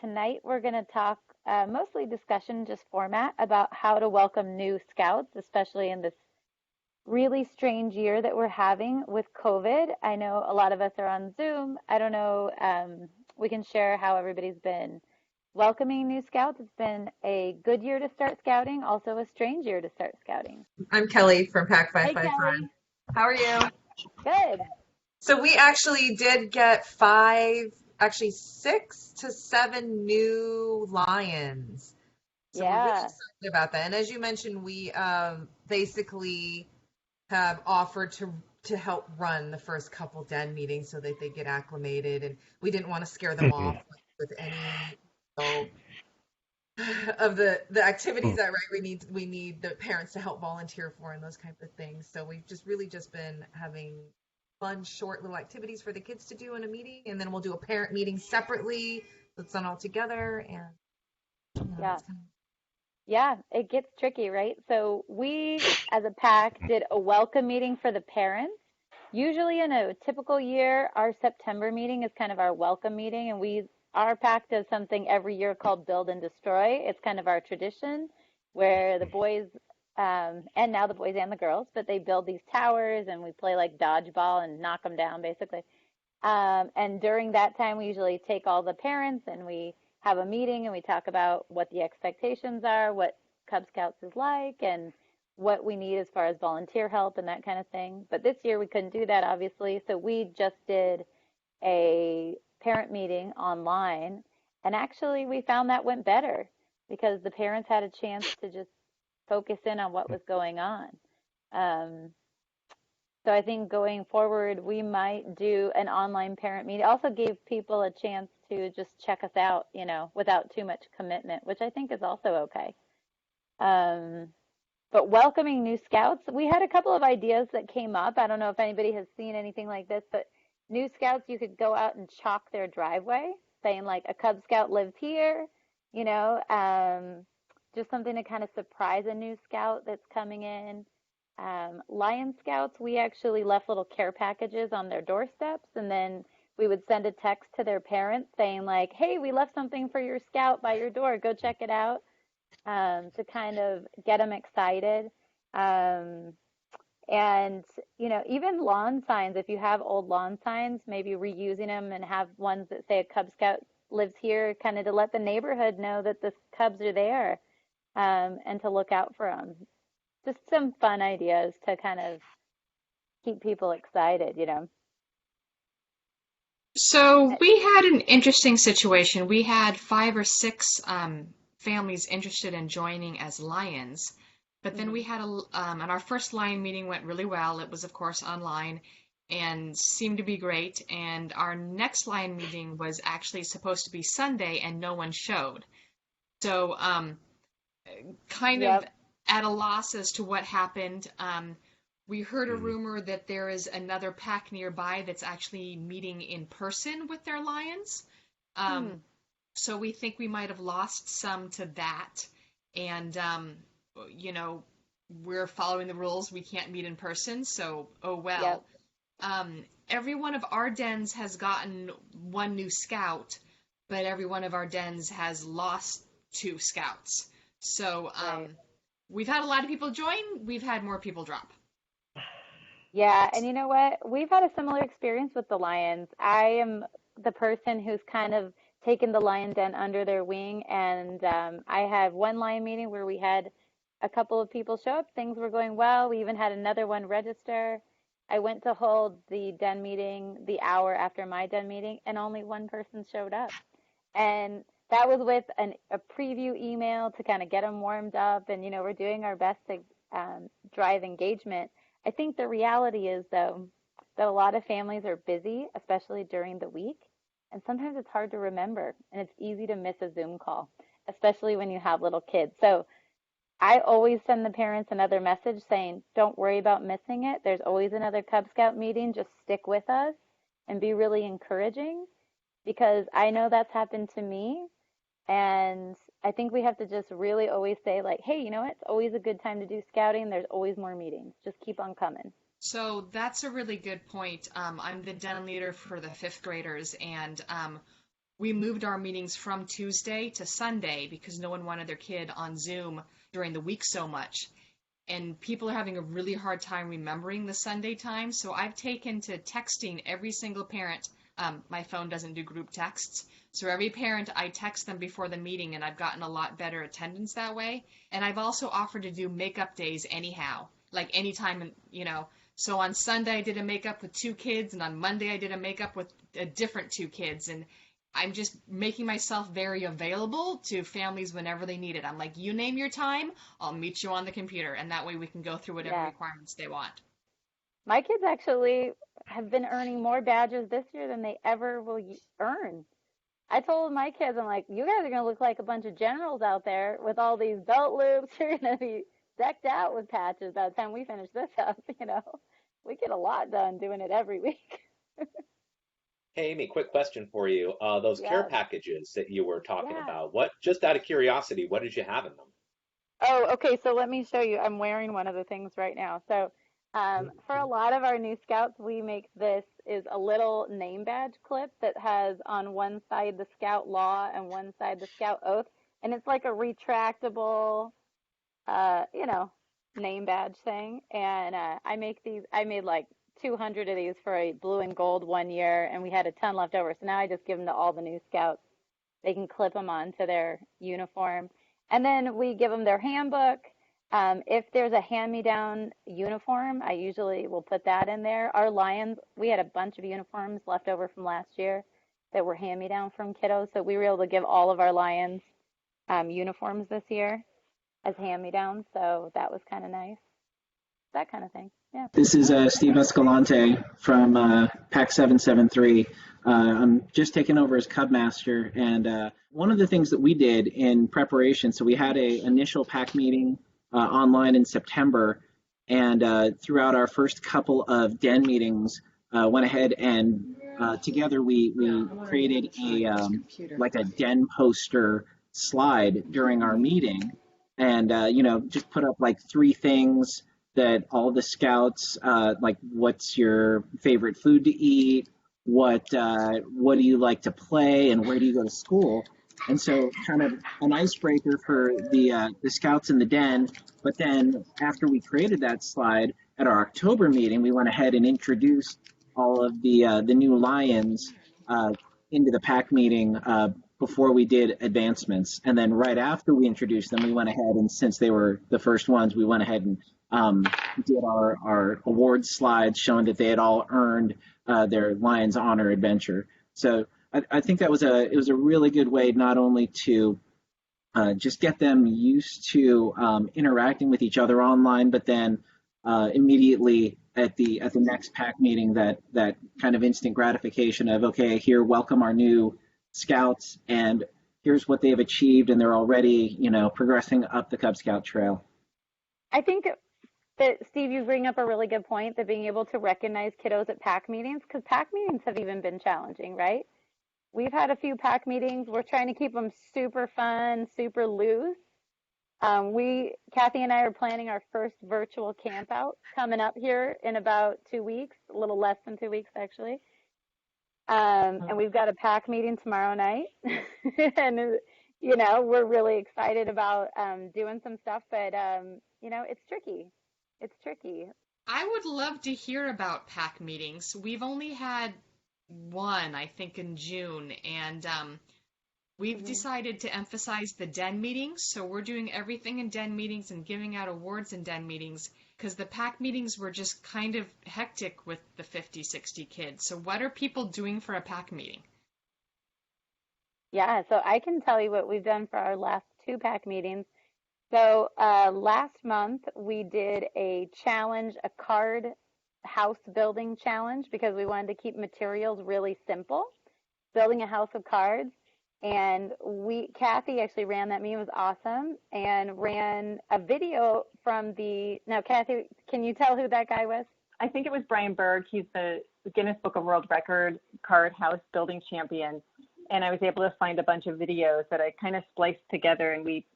Tonight we're going to talk mostly discussion, just format, about how to welcome new scouts, especially in this really strange year that we're having with COVID. I know a lot of us are on Zoom. I don't know. We can share how everybody's been welcoming new scouts. It's been a good year to start scouting, also a strange year to start scouting. I'm Kelly from Pack Hey, 555. Kelly. How are you? Good. So we actually did get five, actually 6 to 7 new lions. So we're really Yeah. excited about that. And as you mentioned, we basically have offered to help run the first couple den meetings so that they get acclimated, and we didn't want to scare them off with any so, of the activities that right we need the parents to help volunteer for and those kinds of things. So we've just really just been having fun short little activities for the kids to do in a meeting, and then we'll do a parent meeting separately that's done all together, and Yeah. it's kind Yeah, it gets tricky, right? So we, as a pack, did a welcome meeting for the parents. Usually in a typical year, our September meeting is kind of our welcome meeting, and our pack does something every year called Build and Destroy. It's kind of our tradition where the boys, and now the boys and the girls, but they build these towers and we play like dodgeball and knock them down basically. And during that time, we usually take all the parents and we have a meeting and we talk about what the expectations are, what Cub Scouts is like, and what we need as far as volunteer help and that kind of thing. But this year we couldn't do that, obviously. So we just did a parent meeting online. And actually, we found that went better because the parents had a chance to just focus in on what was going on. Um, so I think going forward, we might do an online parent meeting. Also gave people a chance to just check us out, without too much commitment, which I think is also okay. Um, but welcoming new scouts, we had a couple of ideas that came up. I don't know if anybody has seen anything like this, but new scouts, you could go out and chalk their driveway, saying like a Cub Scout lives here, you know, um, just something to kind of surprise a new scout that's coming in. Lion Scouts, we actually left little care packages on their doorsteps, and then we would send a text to their parents saying like, "Hey, we left something for your scout by your door. Go check it out," to kind of get them excited. Um, and even lawn signs. If you have old lawn signs, maybe reusing them and have ones that say a Cub Scout lives here, kind of to let the neighborhood know that the Cubs are there, and to look out for them. Just some fun ideas to kind of keep people excited. So we had an interesting situation. We had five or six families interested in joining as lions, but then we Mhm. had and our first lion meeting went really well. It was, of course, online and seemed to be great. And our next lion meeting was actually supposed to be Sunday, and no one showed. So kind of Yep. at a loss as to what happened. We heard a Mm. rumor that there is another pack nearby that's actually meeting in person with their lions. Um, Hmm. so we think we might have lost some to that. And, you know, we're following the rules. We can't meet in person, so oh well. Yep. Every one of our dens has gotten one new scout, but every one of our dens has lost two scouts. So Right. we've had a lot of people join, we've had more people drop. Yeah, and you know what? We've had a similar experience with the Lions. I am the person who's kind of taken the Lion Den under their wing, and I had one Lion meeting where we had a couple of people show up. Things were going well. We even had another one register. I went to hold the den meeting the hour after my den meeting, and only one person showed up. And that was with a preview email to kind of get them warmed up. And, we're doing our best to drive engagement. I think the reality is, though, that a lot of families are busy, especially during the week. And sometimes it's hard to remember, and it's easy to miss a Zoom call, especially when you have little kids. So I always send the parents another message saying, don't worry about missing it. There's always another Cub Scout meeting. Just stick with us and be really encouraging because I know that's happened to me. And I think we have to just really always say, like, hey, you know what? It's always a good time to do scouting. There's always more meetings. Just keep on coming. So that's a really good point. I'm the den leader for the fifth graders, and we moved our meetings from Tuesday to Sunday because no one wanted their kid on Zoom during the week so much. And people are having a really hard time remembering the Sunday time. So I've taken to texting every single parent. My phone doesn't do group texts. So every parent, I text them before the meeting, and I've gotten a lot better attendance that way. And I've also offered to do makeup days anyhow, like anytime, So on Sunday, I did a makeup with 2 kids, and on Monday, I did a makeup with a different 2 kids. And I'm just making myself very available to families whenever they need it. I'm like, you name your time, I'll meet you on the computer, and that way we can go through whatever Yeah. requirements they want. My kids actually have been earning more badges this year than they ever will earn. I told my kids, I'm like, you guys are going to look like a bunch of generals out there with all these belt loops. You're going to be decked out with patches by the time we finish this up. We get a lot done doing it every week. Hey, Amy, quick question for you. Those care Yeah. packages that you were talking Yeah. about, just out of curiosity, what did you have in them? Oh, okay. So let me show you. I'm wearing one of the things right now. So for a lot of our new scouts, we make this is a little name badge clip that has on one side the scout law and one side the scout oath. And it's like a retractable, name badge thing. And I made like 200 of these for a blue and gold one year, and we had a ton left over. So now I just give them to all the new scouts. They can clip them onto their uniform. And then we give them their handbook. If there's a hand-me-down uniform, I usually will put that in there. Our Lions, we had a bunch of uniforms left over from last year that were hand-me-down from kiddos, so we were able to give all of our Lions uniforms this year as hand-me-downs, so that was kind of nice. That kind of thing, yeah. This is Steve Escalante from PAC 773. I'm just taking over as Cub Master, and one of the things that we did in preparation, so we had an initial PAC meeting online in September, and throughout our first couple of Den meetings, went ahead and together we created a Den poster slide during our meeting, and just put up like 3 things that all the scouts, like what's your favorite food to eat, what do you like to play, and where do you go to school? And so kind of an icebreaker for the scouts in the Den. But then after we created that slide at our October meeting, we went ahead and introduced all of the new Lions into the PAC meeting before we did advancements. And then right after we introduced them, we went ahead and, since they were the first ones, we went ahead and did our award slides showing that they had all earned their Lions Honor Adventure. So I think that was it was a really good way not only to just get them used to interacting with each other online, but then immediately at the next PAC meeting, that kind of instant gratification of, okay, here, welcome our new scouts, and here's what they've achieved, and they're already progressing up the Cub Scout trail. I think that, Steve, you bring up a really good point, that being able to recognize kiddos at PAC meetings, because PAC meetings have even been challenging, right? We've had a few PAC meetings. We're trying to keep them super fun, super loose. Kathy and I are planning our first virtual camp out coming up here in about 2 weeks, a little less than 2 weeks, actually. And we've got a PAC meeting tomorrow night. And, we're really excited about doing some stuff, but, it's tricky. It's tricky. I would love to hear about PAC meetings. We've only had one, I think, in June, and we've decided to emphasize the Den meetings, so we're doing everything in Den meetings and giving out awards in Den meetings, because the PAC meetings were just kind of hectic with the 50, 60 kids. So what are people doing for a PAC meeting? Yeah, so I can tell you what we've done for our last 2 PAC meetings. So last month we did a challenge, a card house building challenge, because we wanted to keep materials really simple, building a house of cards. And Kathy actually ran that meeting. It was awesome, and ran a video from now, Kathy, can you tell who that guy was? I think it was Brian Berg. He's the Guinness Book of World Record card house building champion. And I was able to find a bunch of videos that I kind of spliced together, and we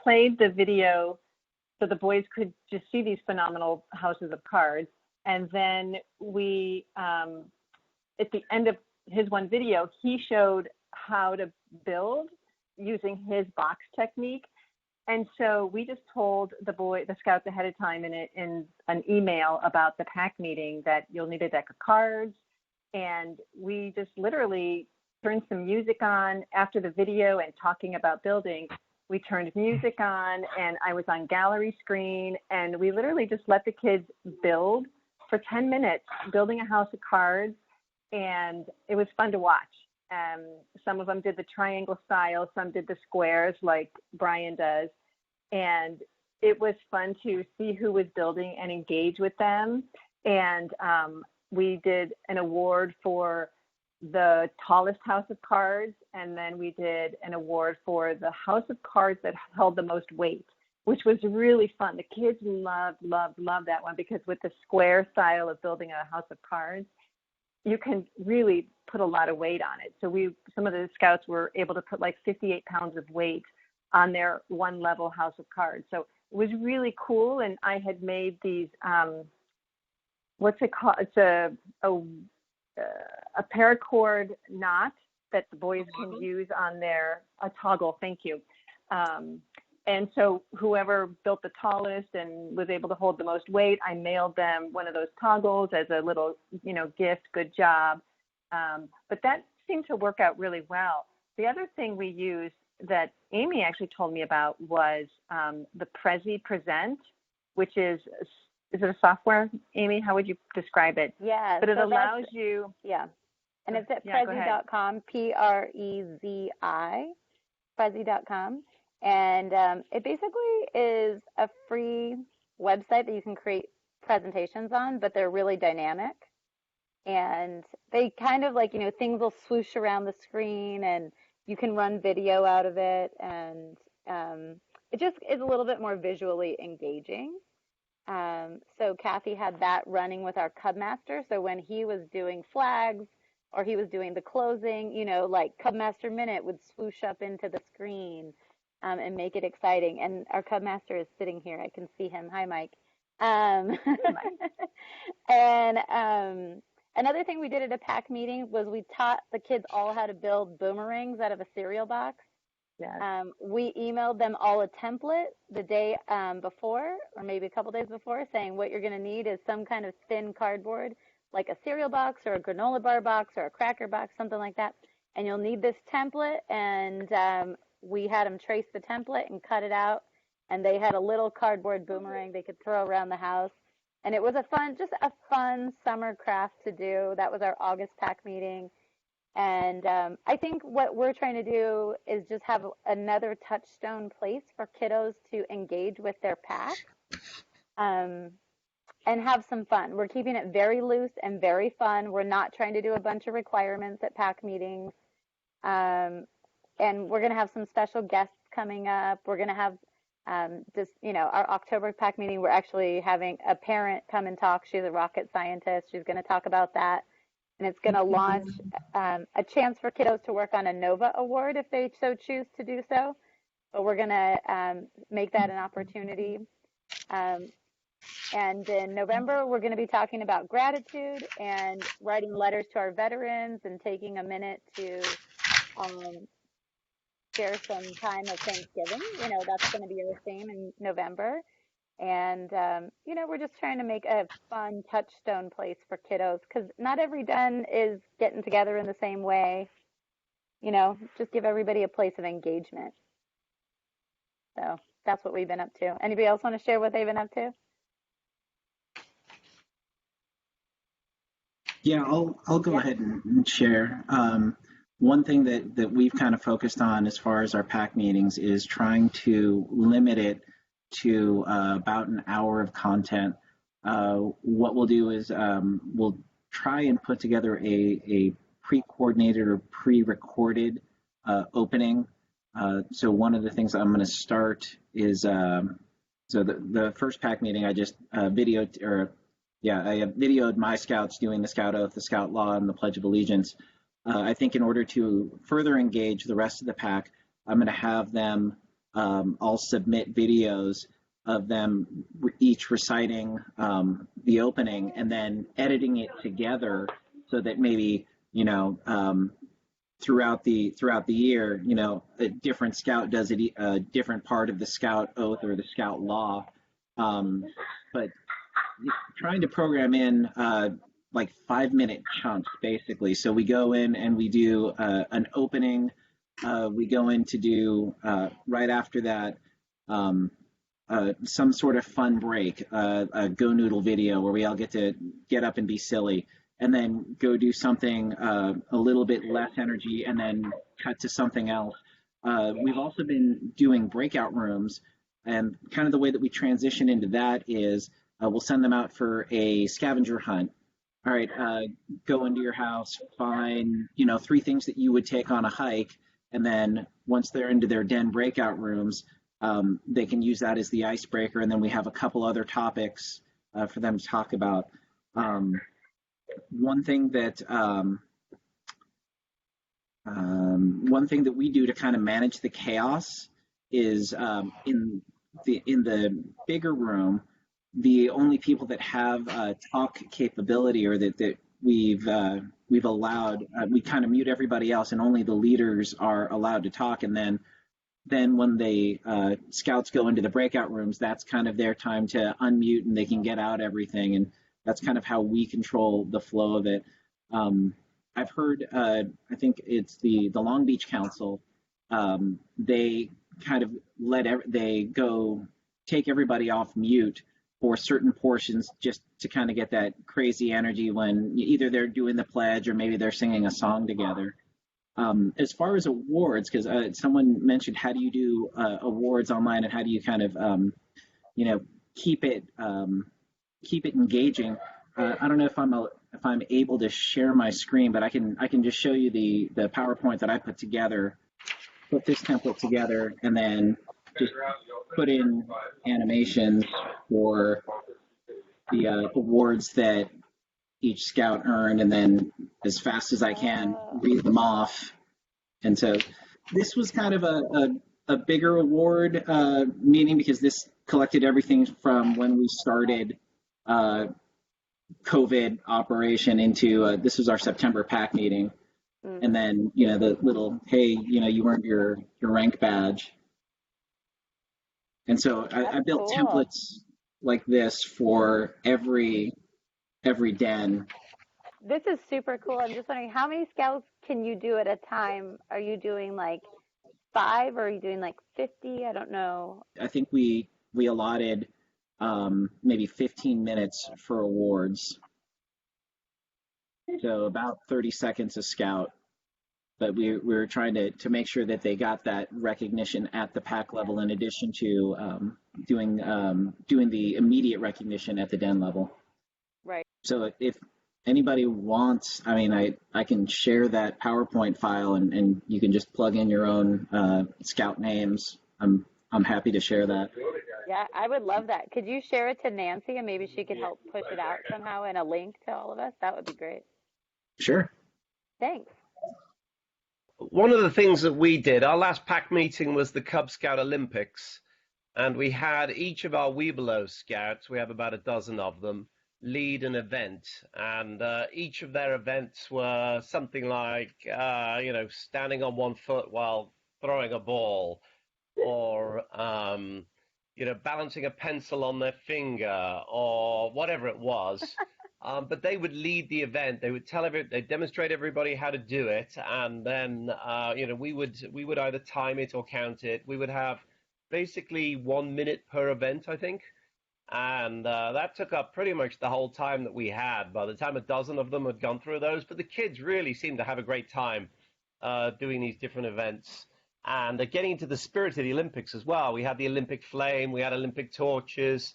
played the video so the boys could just see these phenomenal houses of cards. And then at the end of his one video, he showed how to build using his box technique. And so we just told the scouts ahead of time in an email about the pack meeting that you'll need a deck of cards. And we just literally turned some music on after the video and talking about building. We turned music on and I was on gallery screen, and we literally just let the kids build for 10 minutes, building a house of cards. And it was fun to watch. Some of them did the triangle style, some did the squares like Brian does. And it was fun to see who was building and engage with them. And we did an award for the tallest house of cards, and then we did an award for the house of cards that held the most weight, which was really fun. The kids loved that one, because with the square style of building a house of cards, you can really put a lot of weight on it. So some of the scouts were able to put like 58 pounds of weight on their one level house of cards. So it was really cool. And I had made these, what's it called? It's a paracord knot that the boys can use on a toggle. Thank you. And so whoever built the tallest and was able to hold the most weight, I mailed them one of those toggles as a little, gift. Good job. But that seemed to work out really well. The other thing we used that Amy actually told me about was the Prezi Present, which is it a software, Amy? How would you describe it? Yeah. But it allows you. Yeah. And it's at Yeah, Prezi.com, Prezi, Prezi.com. And it basically is a free website that you can create presentations on, but they're really dynamic. And they kind of things will swoosh around the screen and you can run video out of it. And it just is a little bit more visually engaging. So Kathy had that running with our Cub Master. So when he was doing flags or he was doing the closing, like Cub Master Minute would swoosh up into the screen. And make it exciting. And our Cub Master is sitting here. I can see him. Hi, Mike. And another thing we did at a pack meeting was we taught the kids all how to build boomerangs out of a cereal box. Yes. We emailed them all a template the day before, or maybe a couple days before, saying what you're going to need is some kind of thin cardboard, like a cereal box or a granola bar box or a cracker box, something like that. And you'll need this template. And we had them trace the template and cut it out, and they had a little cardboard boomerang they could throw around the house. And it was just a fun summer craft to do. That was our August pack meeting. And I think what we're trying to do is just have another touchstone place for kiddos to engage with their pack and have some fun. We're keeping it very loose and very fun. We're not trying to do a bunch of requirements at pack meetings. And we're going to have some special guests coming up. We're going to have our October pack meeting. We're actually having a parent come and talk. She's a rocket scientist. She's going to talk about that. And it's going to launch a chance for kiddos to work on a NOVA award if they so choose to do so. But we're going to make that an opportunity. And in November, we're going to be talking about gratitude and writing letters to our veterans and taking a minute to share some time of Thanksgiving. That's going to be our theme in November. And, we're just trying to make a fun touchstone place for kiddos, because not every den is getting together in the same way. Just give everybody a place of engagement. So that's what we've been up to. Anybody else want to share what they've been up to? Yeah, I'll go ahead and share. One thing that we've kind of focused on as far as our pack meetings is trying to limit it to about an hour of content. What we'll do is we'll try and put together a pre-coordinated or pre-recorded opening. So one of the things I'm going to start is, so the first pack meeting I just videoed, I have videoed my scouts doing the Scout Oath, the Scout Law, and the Pledge of Allegiance. I think in order to further engage the rest of the pack, I'm going to have them all submit videos of them each reciting the opening and then editing it together so that maybe, throughout the year, a different scout does a different part of the scout oath or the scout law. But trying to program in like 5-minute chunks basically. So we go in and we do an opening. We go in to do right after that some sort of fun break, a Go Noodle video where we all get to get up and be silly, and then go do something a little bit less energy, and then cut to something else. We've also been doing breakout rooms, and kind of the way that we transition into that is we'll send them out for a scavenger hunt. All right, go into your house, find 3 things that you would take on a hike, and then once they're into their den breakout rooms, they can use that as the icebreaker, and then we have a couple other topics for them to talk about. One thing that we do to kind of manage the chaos is in the bigger room, the only people that have talk capability, or that we've allowed, we kind of mute everybody else, and only the leaders are allowed to talk. And then when the scouts go into the breakout rooms, that's kind of their time to unmute, and they can get out everything. And that's kind of how we control the flow of it. I've heard, I think it's the Long Beach Council, they kind of take everybody off mute for certain portions, just to kind of get that crazy energy when either they're doing the pledge or maybe they're singing a song together. As far as awards, because someone mentioned, how do you do awards online, and how do you kind of keep it engaging? I don't know if I'm able to share my screen, but I can just show you the PowerPoint that I put this template together, and then just put in animations for the awards that each scout earned, and then as fast as I can read them off. And so this was kind of a bigger award meeting, because this collected everything from when we started COVID operation into this was our September PAC meeting. And then, the little, hey, you earned your rank badge. And so I built templates like this for every den. This is super cool. I'm just wondering, how many scouts can you do at a time? Are you doing like 5, or are you doing like 50? I don't know. I think we allotted maybe 15 minutes for awards. So about 30 seconds a scout. But we were trying to make sure that they got that recognition at the PAC level, in addition to doing the immediate recognition at the den level. Right. So if anybody wants, I can share that PowerPoint file, and you can just plug in your own scout names. I'm happy to share that. Yeah, I would love that. Could you share it to Nancy, and maybe she could help push it out somehow in a link to all of us? That would be great. Sure. Thanks. One of the things that we did, our last PAC meeting was the Cub Scout Olympics, and we had each of our Webelos scouts, we have about a dozen of them, lead an event, and each of their events were something like, standing on one foot while throwing a ball, or, balancing a pencil on their finger, or whatever it was. But they would lead the event. They would they'd demonstrate everybody how to do it, and then we would either time it or count it. We would have basically 1 minute per event, I think, and that took up pretty much the whole time that we had. By the time a dozen of them had gone through those, but the kids really seemed to have a great time doing these different events, and getting into the spirit of the Olympics as well. We had the Olympic flame, we had Olympic torches.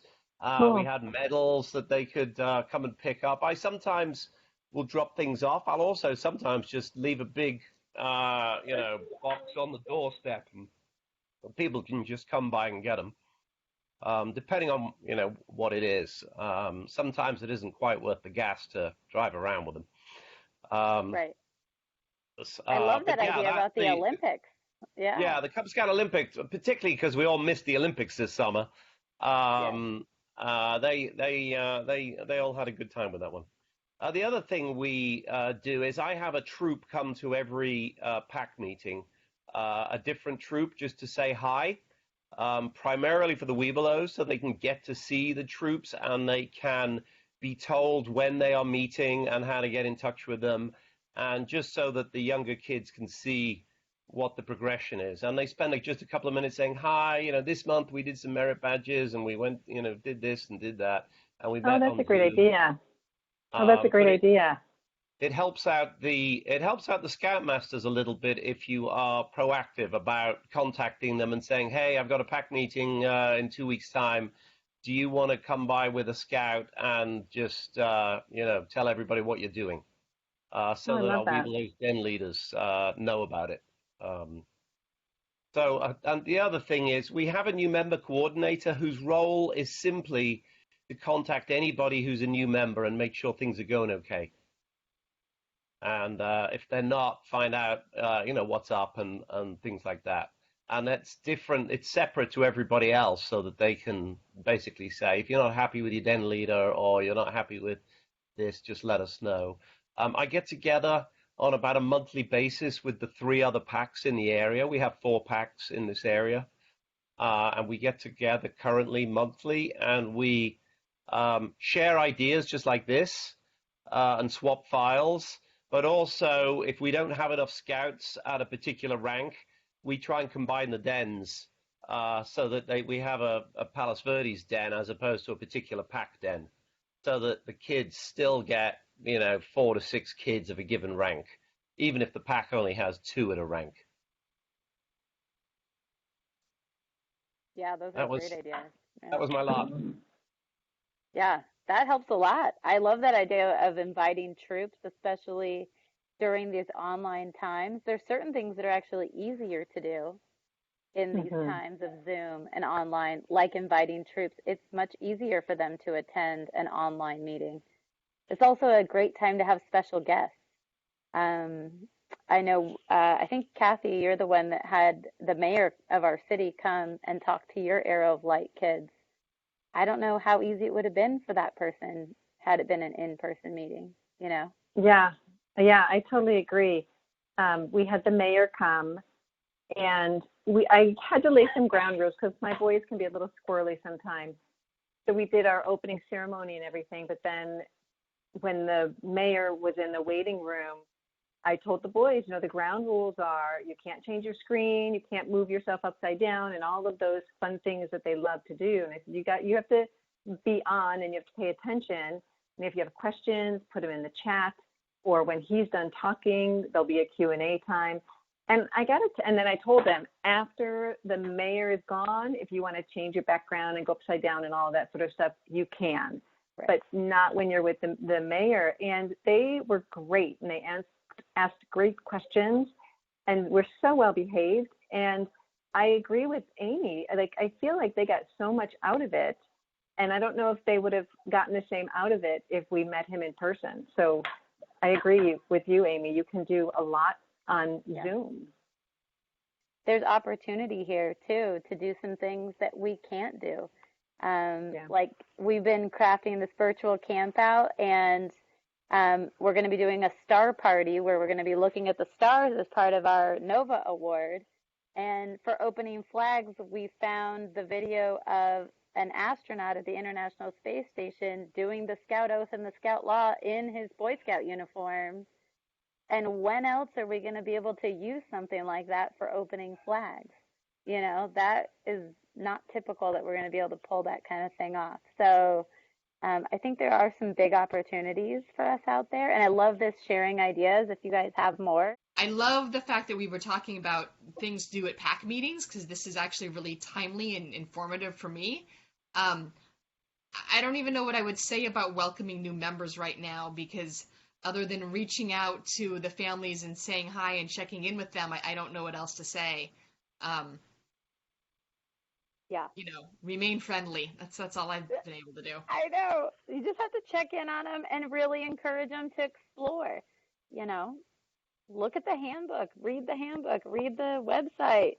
Cool. We had medals that they could come and pick up. I sometimes will drop things off. I'll also sometimes just leave a big, box on the doorstep, and people can just come by and get them, depending on, what it is. Sometimes it isn't quite worth the gas to drive around with them. Right. I love that idea about the Olympics. Yeah. Yeah, the Cub Scout Olympics, particularly because we all missed the Olympics this summer. They all had a good time with that one. The other thing we do is I have a troop come to every pack meeting, a different troop just to say hi, primarily for the Webelos, so they can get to see the troops and they can be told when they are meeting and how to get in touch with them, and just so that the younger kids can see what the progression is. And they spend like just a couple of minutes saying, hi, this month we did some merit badges and we went, did this and did that. And we Oh, met that's on a great Zoom. idea. Oh, that's a great idea. It helps out the Scoutmasters a little bit if you are proactive about contacting them and saying, hey, I've got a pack meeting in 2 weeks' time. Do you want to come by with a scout and just tell everybody what you're doing, so that our Webelos Den leaders know about it. And the other thing is we have a new member coordinator whose role is simply to contact anybody who's a new member and make sure things are going okay. And if they're not, find out, what's up and things like that. And that's different. It's separate to everybody else so that they can basically say, if you're not happy with your den leader or you're not happy with this, just let us know. I get together on about a monthly basis with the 3 other packs in the area. We have 4 packs in this area. And we get together currently monthly and we share ideas just like this and swap files. But also, if we don't have enough scouts at a particular rank, we try and combine the dens so that we have a Palos Verdes den as opposed to a particular pack den, so that the kids still get 4 to 6 kids of a given rank, even if the pack only has 2 at a rank. Yeah, those are great ideas. Yeah. That was my lot. Yeah, that helps a lot. I love that idea of inviting troops, especially during these online times. There's certain things that are actually easier to do in these times of Zoom and online, like inviting troops. It's much easier for them to attend an online meeting. It's also a great time to have special guests. I know, I think, Kathy, you're the one that had the mayor of our city come and talk to your Arrow of Light kids. I don't know how easy it would have been for that person had it been an in-person meeting, Yeah, I totally agree. We had the mayor come, and I had to lay some ground rules because my boys can be a little squirrely sometimes. So we did our opening ceremony and everything, but then when the mayor was in the waiting room, I told the boys, the ground rules are you can't change your screen, you can't move yourself upside down, and all of those fun things that they love to do. And I said, you have to be on and you have to pay attention. And if you have questions, put them in the chat. Or when he's done talking, there'll be a Q&A time. And and then I told them, after the mayor is gone, if you want to change your background and go upside down and all that sort of stuff, you can. Right. But not when you're with the mayor. And they were great, and they asked great questions and were so well behaved. And I agree with Amy. I feel like they got so much out of it. And I don't know if they would have gotten the same out of it if we met him in person. So I agree with you, Amy. You can do a lot on Zoom. There's opportunity here, too, to do some things that we can't do. Like we've been crafting this virtual camp out, and we're going to be doing a star party where we're going to be looking at the stars as part of our NOVA award. And for opening flags, we found the video of an astronaut at the International Space Station doing the Scout Oath and the Scout Law in his Boy Scout uniform. And when else are we going to be able to use something like that for opening flags? That is not typical that we're going to be able to pull that kind of thing off. So I think there are some big opportunities for us out there. And I love this sharing ideas if you guys have more. I love the fact that we were talking about things to do at PAC meetings, because this is actually really timely and informative for me. I don't even know what I would say about welcoming new members right now, because other than reaching out to the families and saying hi and checking in with them, I don't know what else to say. Remain friendly. That's all I've been able to do. I know. You just have to check in on them and really encourage them to explore. Look at the handbook, read the website,